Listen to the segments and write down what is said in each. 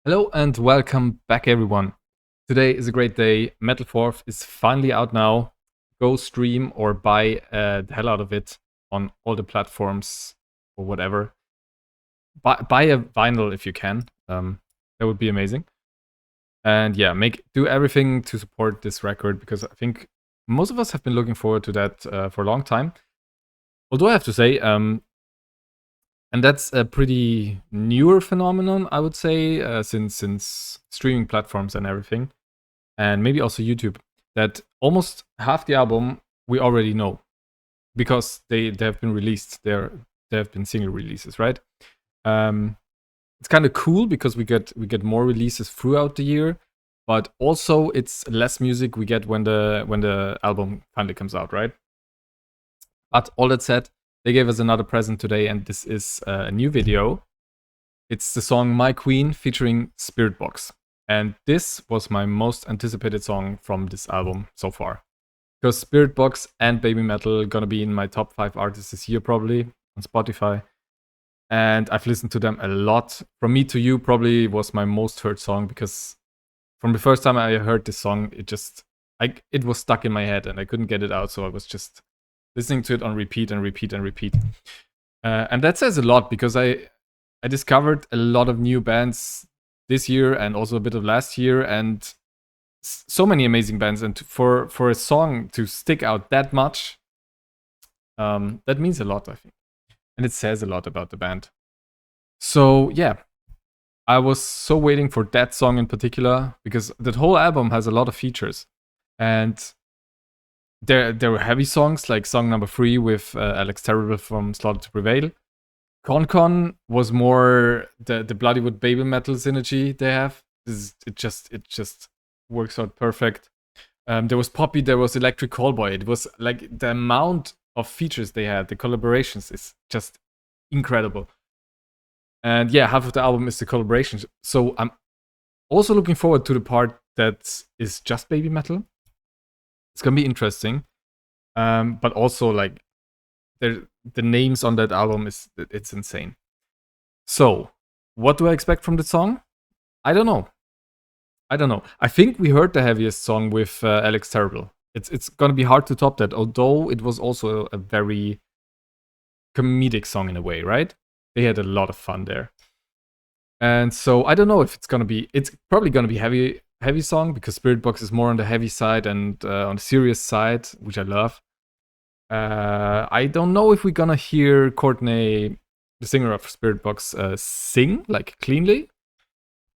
Hello and welcome back, everyone. Today is a great day. Metal Fourth is finally out now. Go stream or buy the hell out of it on all the platforms or whatever. Buy a vinyl if you can. That would be amazing. And yeah, do everything to support this record because I think most of us have been looking forward to that for a long time. Although I have to say, and that's a pretty newer phenomenon, I would say, since streaming platforms and everything, and maybe also YouTube, that almost half the album we already know because they have been released. They have been single releases, right? Um, it's kind of cool because we get more releases throughout the year, but also it's less music we get when the album finally comes out, right? But all that said, they gave us another present today, and this is a new video. It's the song My Queen featuring Spiritbox. And this was my most anticipated song from this album so far. Because Spiritbox and Baby Metal gonna be in my top 5 artists this year probably on Spotify. And I've listened to them a lot. From Me to You probably was my most heard song because from the first time I heard this song, it was stuck in my head and I couldn't get it out, so I was just listening to it on repeat and repeat and repeat. And that says a lot because I discovered a lot of new bands this year and also a bit of last year, and so many amazing bands. And for a song to stick out that much, that means a lot, I think, and it says a lot about the band. So yeah, I was so waiting for that song in particular because that whole album has a lot of features, and there were heavy songs like song number 3 with Alex Terrible from Slaughter to Prevail. Con was more the Bloodywood Baby Metal synergy they have. It just works out perfect. There was Poppy, there was Electric Callboy. It was like the amount of features they had, the collaborations is just incredible. And yeah, half of the album is the collaborations. So I'm also looking forward to the part that is just Baby Metal. It's gonna be interesting. But also like the names on that album it's insane. So, what do I expect from the song? I don't know. I don't know. I think we heard the heaviest song with Alex Terrible. It's gonna be hard to top that, although it was also a very comedic song in a way, right? They had a lot of fun there, and so I don't know if it's gonna be. It's probably gonna be heavy song because Spiritbox is more on the heavy side and on the serious side, which I love. I don't know if we're gonna hear Courtney, the singer of Spiritbox, sing like cleanly.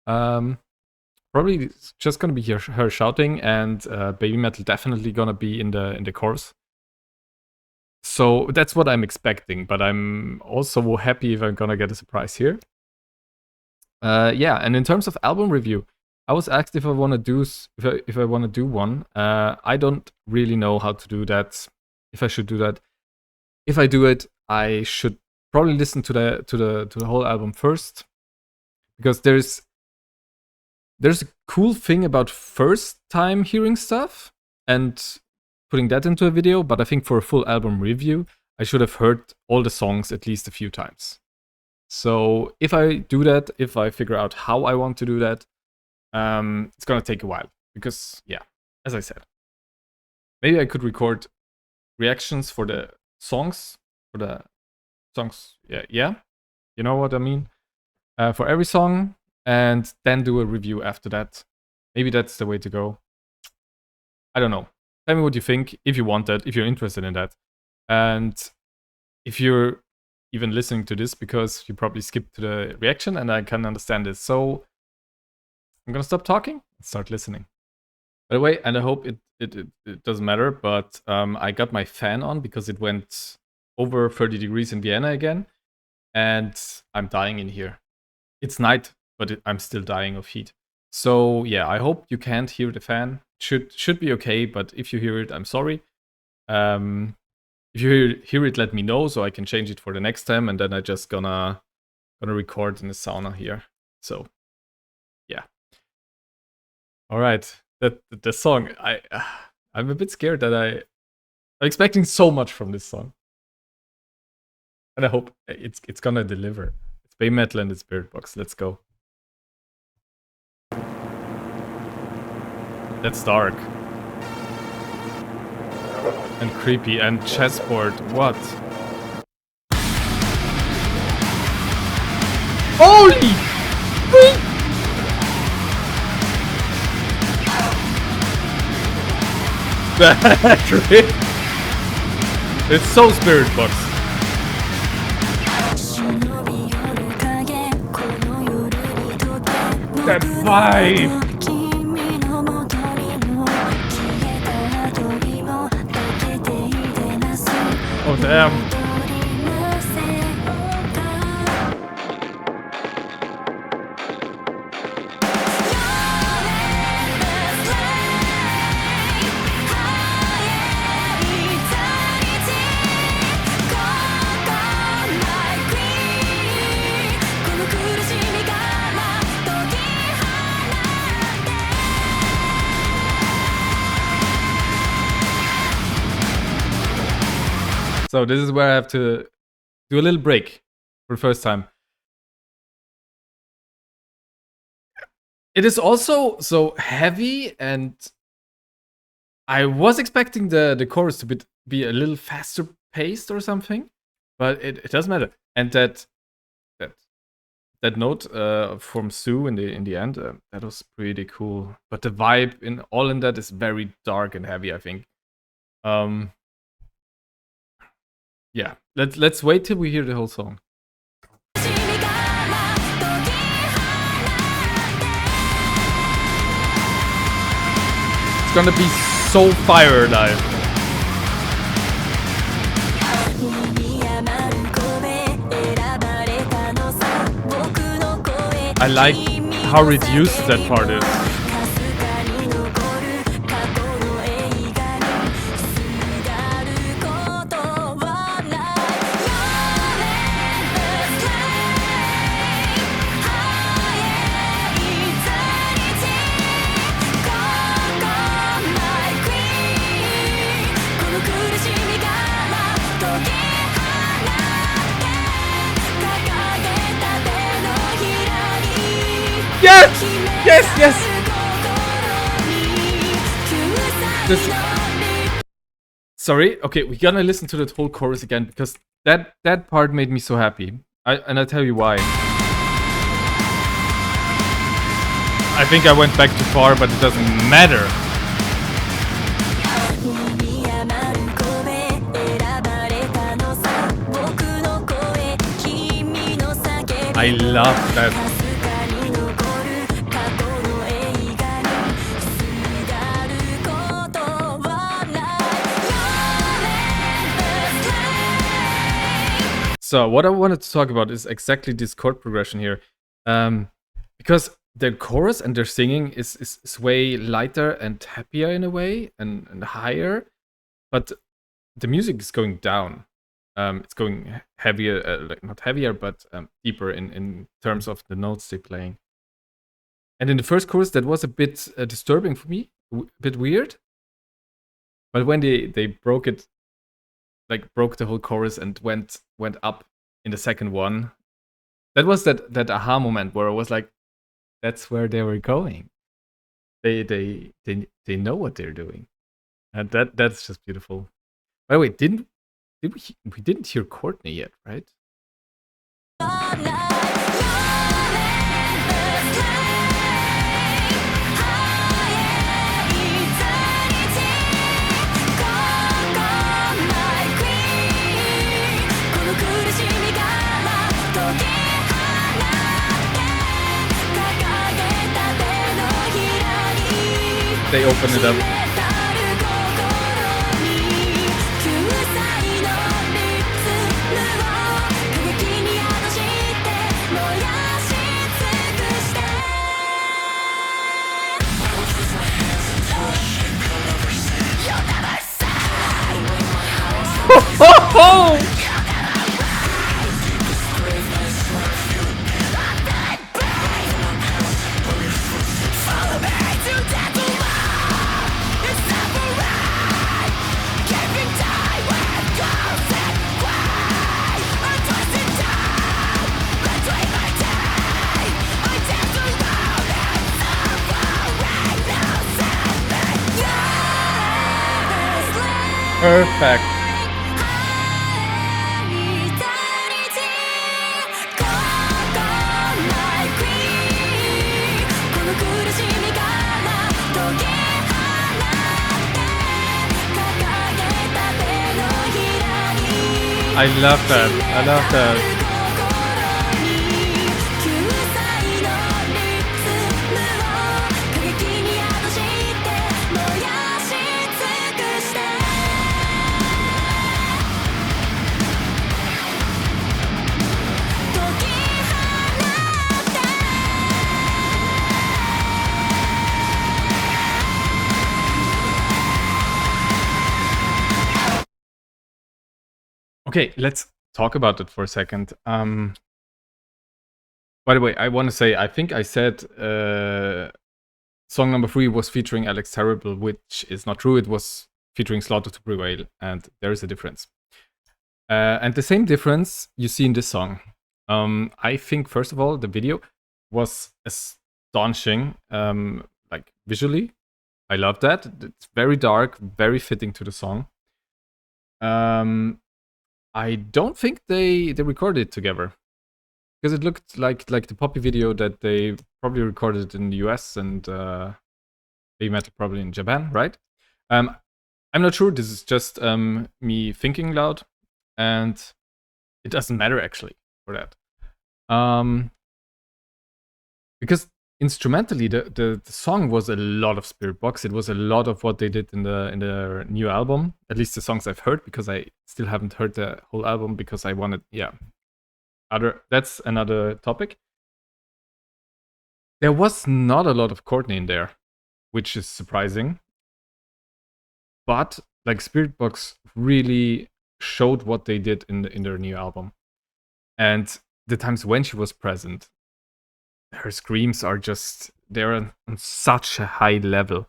Um, Probably it's just gonna be her shouting, and Baby Metal definitely gonna be in the chorus. So that's what I'm expecting, but I'm also happy if I'm gonna get a surprise here. Yeah, and in terms of album review, I was asked if I want to if I want to do one. I don't really know how to do that. If I should do that, if I do it, I should probably listen to the whole album first because there's a cool thing about first time hearing stuff and putting that into a video, but I think for a full album review, I should have heard all the songs at least a few times. So if I do that, if I figure out how I want to do that, it's gonna take a while because yeah, as I said, maybe I could record reactions for the songs for the songs. Yeah, you know what I mean. For every song, and then do a review after that. Maybe that's the way to go. I don't know. Tell me what you think if you want that, if you're interested in that. And if you're even listening to this because you probably skipped to the reaction and I can understand this. So I'm gonna stop talking and start listening. By the way, and I hope it doesn't matter, but I got my fan on because it went over 30 degrees in Vienna again, and I'm dying in here. It's night, but I'm still dying of heat. So yeah, I hope you can't hear the fan. Should be okay, but if you hear it, I'm sorry. If you hear it, let me know so I can change it for the next time, and then I just gonna record in the sauna here. So yeah, all right. That the song, I'm a bit scared that I'm expecting so much from this song, and I hope it's gonna deliver. It's Bay Metal and it's Spiritbox. Let's go. That's dark. And creepy. And chessboard. What? Holy! Battery! It's so Spirit Box. That vibe! Oh damn. So this is where I have to do a little break for the first time. It is also so heavy, and I was expecting the chorus to be a little faster paced or something, but it doesn't matter. And that note from Sue in the end, that was pretty cool. But the vibe in that is very dark and heavy, I think. Yeah, let's wait till we hear the whole song. It's gonna be so fire alive. I like how reduced that part is. Yes! Yes, yes! Sorry, okay, we're gonna listen to that whole chorus again, because that part made me so happy. I'll tell you why. I think I went back too far, but it doesn't matter. I love that. So what I wanted to talk about is exactly this chord progression here, because the chorus and their singing is way lighter and happier in a way, and higher, but the music is going down. It's going heavier, like not heavier, but deeper in terms of the notes they're playing. And in the first chorus, that was a bit disturbing for me, a bit weird. But when they broke it, like broke the whole chorus and went up in the second one, that was that aha moment where I was like, that's where they were going. They know what they're doing, and that's just beautiful. By the way, we didn't hear Courtney yet, right? They open it up. Perfect. I love that. I love that. Okay, let's talk about it for a second. By the way, I want to say, I think I said song number 3 was featuring Alex Terrible, which is not true. It was featuring Slaughter to Prevail, and there is a difference. And the same difference you see in this song. I think, first of all, the video was astonishing, like visually. I love that. It's very dark, very fitting to the song. I don't think they recorded it together, because it looked like the Poppy video that they probably recorded in the US and Baby Metal probably in Japan, right? I'm not sure. This is just me thinking loud, and it doesn't matter actually for that. Because instrumentally, the song was a lot of Spiritbox. It was a lot of what they did in the new album. At least the songs I've heard, because I still haven't heard the whole album because I wanted, that's another topic. There was not a lot of Courtney in there, which is surprising. But like Spiritbox really showed what they did in their new album, and the times when she was present, her screams are just, they're on such a high level.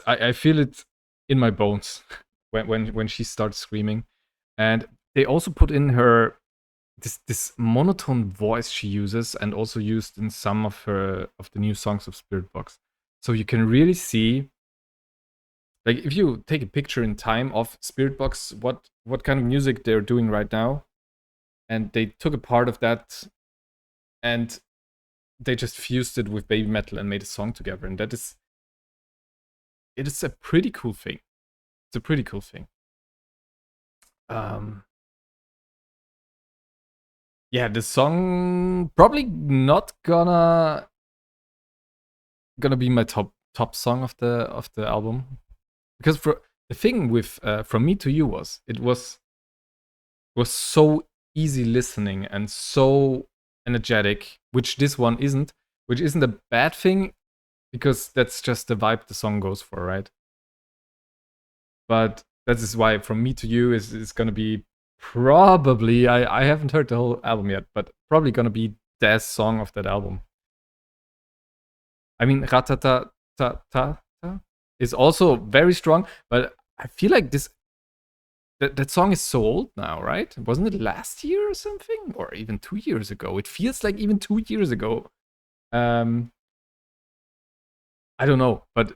I feel it in my bones when she starts screaming. And they also put in her this monotone voice she uses, and also used in some of the new songs of Spiritbox. So you can really see, like, if you take a picture in time of Spiritbox, what kind of music they're doing right now, and they took a part of that and they just fused it with Baby Metal and made a song together, and it is a pretty cool thing. It's a pretty cool thing. Yeah, the song probably not gonna be my top song of the album, because for the thing with From Me to You was, it was so easy listening and so energetic, which this one isn't, which isn't a bad thing, because that's just the vibe the song goes for, right? But that is why From Me to You is gonna be probably, I haven't heard the whole album yet, but probably gonna be the song of that album. I mean, Ratata Ta Ta Ta is also very strong, but I feel like that song is so old now, right? Wasn't it last year or something? Or even 2 years ago? It feels like even 2 years ago. I don't know, but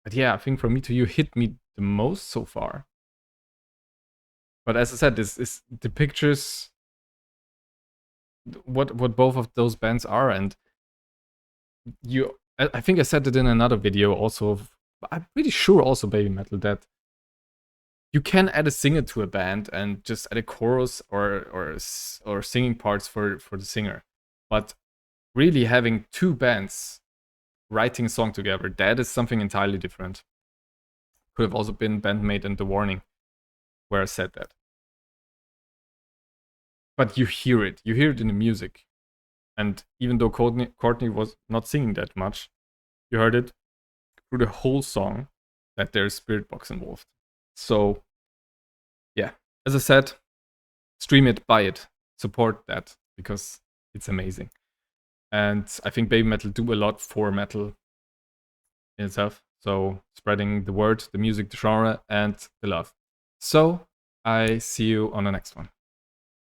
yeah, I think From Me to You hit me the most so far. But as I said, this is the pictures what both of those bands are, and I think I said it in another video also. I'm pretty sure also Baby Metal, that you can add a singer to a band and just add a chorus or singing parts for the singer. But really having two bands writing a song together, that is something entirely different. Could have also been Bandmate and The Warning, where I said that. But you hear it in the music. And even though Courtney was not singing that much, you heard it through the whole song that there's Spiritbox involved. So, yeah, as I said, stream it, buy it, support that, because it's amazing. And I think Baby Metal do a lot for metal in itself. So, spreading the word, the music, the genre, and the love. So, I see you on the next one.